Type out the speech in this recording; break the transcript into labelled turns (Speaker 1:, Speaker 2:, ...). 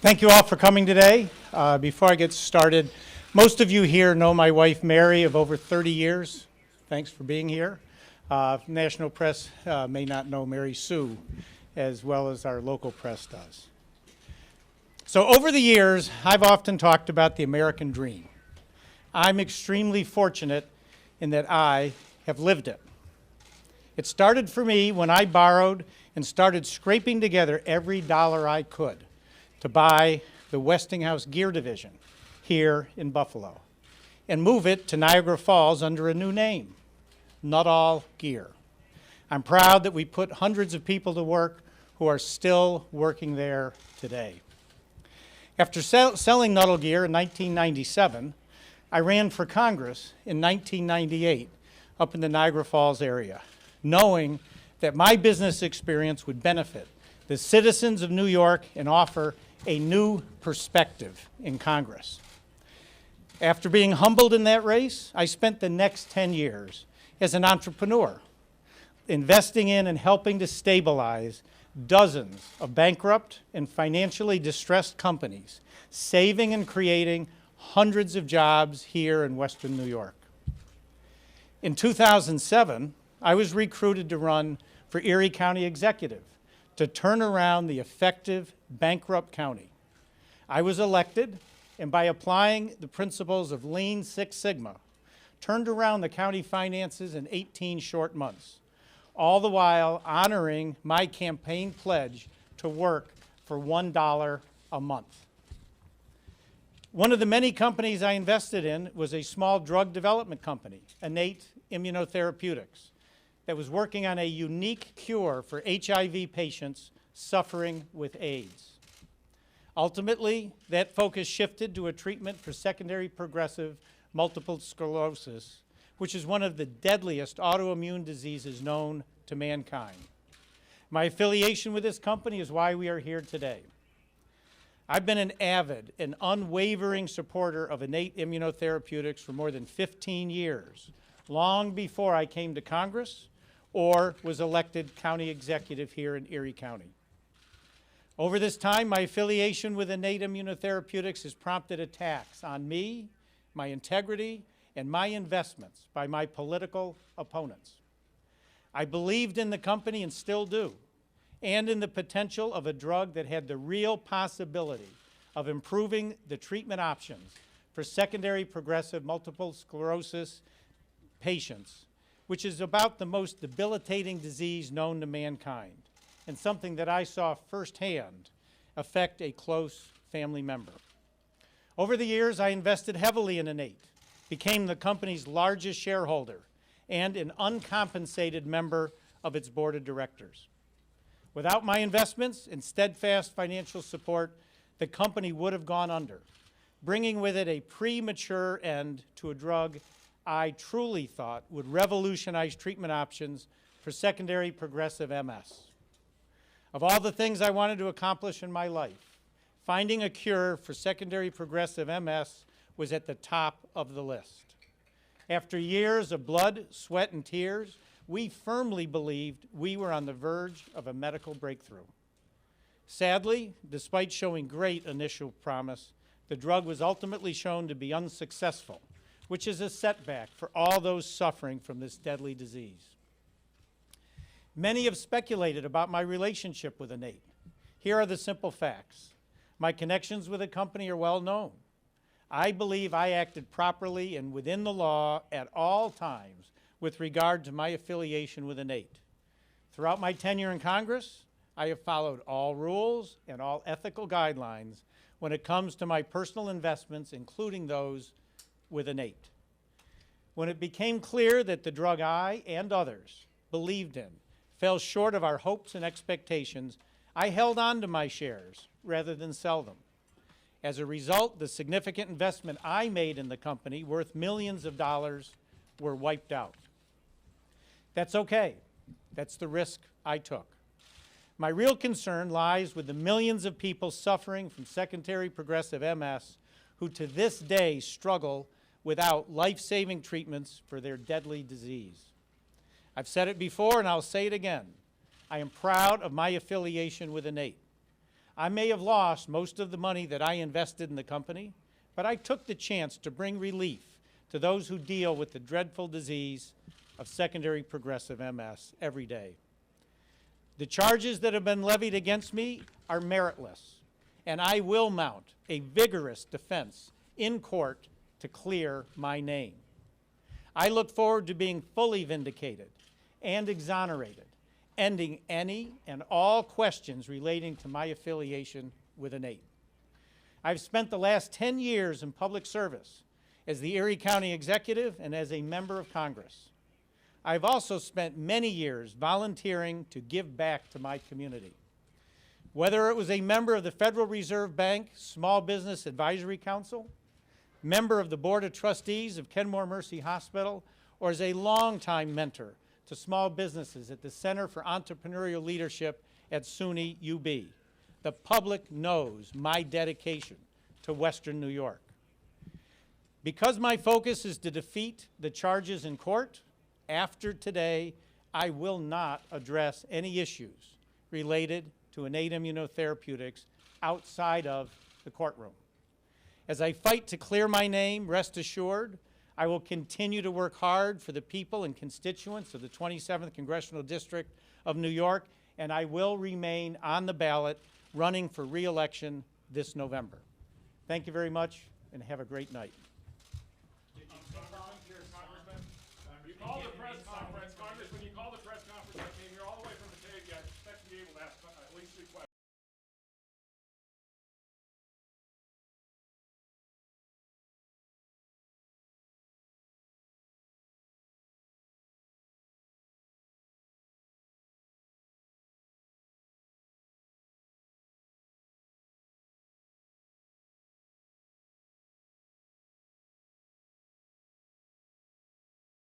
Speaker 1: Thank you all for coming today. Before I get started, most of you here know my wife Mary of over 30 years. Thanks for being here. National press may not know Mary Sue as well as our local press does. So over the years, I've often talked about the American dream. I'm extremely fortunate in that I have lived it. It started for me when I borrowed and started scraping together every dollar I could to buy the Westinghouse Gear Division here in Buffalo and move it to Niagara Falls under a new name, Nuttall Gear. I'm proud that we put hundreds of people to work who are still working there today. After selling Nuttall Gear in 1997, I ran for Congress in 1998 up in the Niagara Falls area, knowing that my business experience would benefit the citizens of New York and offer a new perspective in Congress. After being humbled in that race, I spent the next 10 years as an entrepreneur, investing in and helping to stabilize dozens of bankrupt and financially distressed companies, saving and creating hundreds of jobs here in Western New York. In 2007, I was recruited to run for Erie County Executive to turn around the effective bankrupt county. I was elected, and by applying the principles of Lean Six Sigma, turned around the county finances in 18 short months, all the while honoring my campaign pledge to work for $1 a month. One of the many companies I invested in was a small drug development company, Innate Immunotherapeutics, that was working on a unique cure for HIV patients suffering with AIDS. Ultimately, that focus shifted to a treatment for secondary progressive multiple sclerosis, which is one of the deadliest autoimmune diseases known to mankind. My affiliation with this company is why we are here today. I've been an avid and unwavering supporter of Innate Immunotherapeutics for more than 15 years, long before I came to Congress or was elected county executive here in Erie County. Over this time, my affiliation with Innate Immunotherapeutics has prompted attacks on me, my integrity, and my investments by my political opponents. I believed in the company and still do, and in the potential of a drug that had the real possibility of improving the treatment options for secondary progressive multiple sclerosis patients, which is about the most debilitating disease known to mankind, and something that I saw firsthand affect a close family member. Over the years, I invested heavily in Innate, became the company's largest shareholder, and an uncompensated member of its board of directors. Without my investments and steadfast financial support, the company would have gone under, bringing with it a premature end to a drug I truly thought would revolutionize treatment options for secondary progressive MS. Of all the things I wanted to accomplish in my life, finding a cure for secondary progressive MS was at the top of the list. After years of blood, sweat, and tears, we firmly believed we were on the verge of a medical breakthrough. Sadly, despite showing great initial promise, the drug was ultimately shown to be unsuccessful, which is a setback for all those suffering from this deadly disease. Many have speculated about my relationship with Innate. Here are the simple facts. My connections with the company are well known. I believe I acted properly and within the law at all times with regard to my affiliation with Innate. Throughout my tenure in Congress, I have followed all rules and all ethical guidelines when it comes to my personal investments, including those with Innate. When it became clear that the drug I and others believed in fell short of our hopes and expectations, I held on to my shares rather than sell them. As a result, the significant investment I made in the company, worth millions of dollars, were wiped out. That's okay. That's the risk I took. My real concern lies with the millions of people suffering from secondary progressive MS who to this day struggle without life-saving treatments for their deadly disease. I've said it before and I'll say it again. I am proud of my affiliation with Innate. I may have lost most of the money that I invested in the company, but I took the chance to bring relief to those who deal with the dreadful disease of secondary progressive MS every day. The charges that have been levied against me are meritless, and I will mount a vigorous defense in court to clear my name. I look forward to being fully vindicated and exonerated, ending any and all questions relating to my affiliation with Innate. I've spent the last 10 years in public service as the Erie County Executive and as a member of Congress. I've also spent many years volunteering to give back to my community. Whether it was a member of the Federal Reserve Bank Small Business Advisory Council, member of the Board of Trustees of Kenmore Mercy Hospital, or as a longtime mentor to small businesses at the Center for Entrepreneurial Leadership at SUNY UB. The public knows my dedication to Western New York. Because my focus is to defeat the charges in court, after today, I will not address any issues related to innate immunotherapeutics outside of the courtroom. As I fight to clear my name, rest assured, I will continue to work hard for the people and constituents of the 27th Congressional District of New York, and I will remain on the ballot running for re-election this November. Thank you very much, and have a great night.
Speaker 2: Congressman, you called it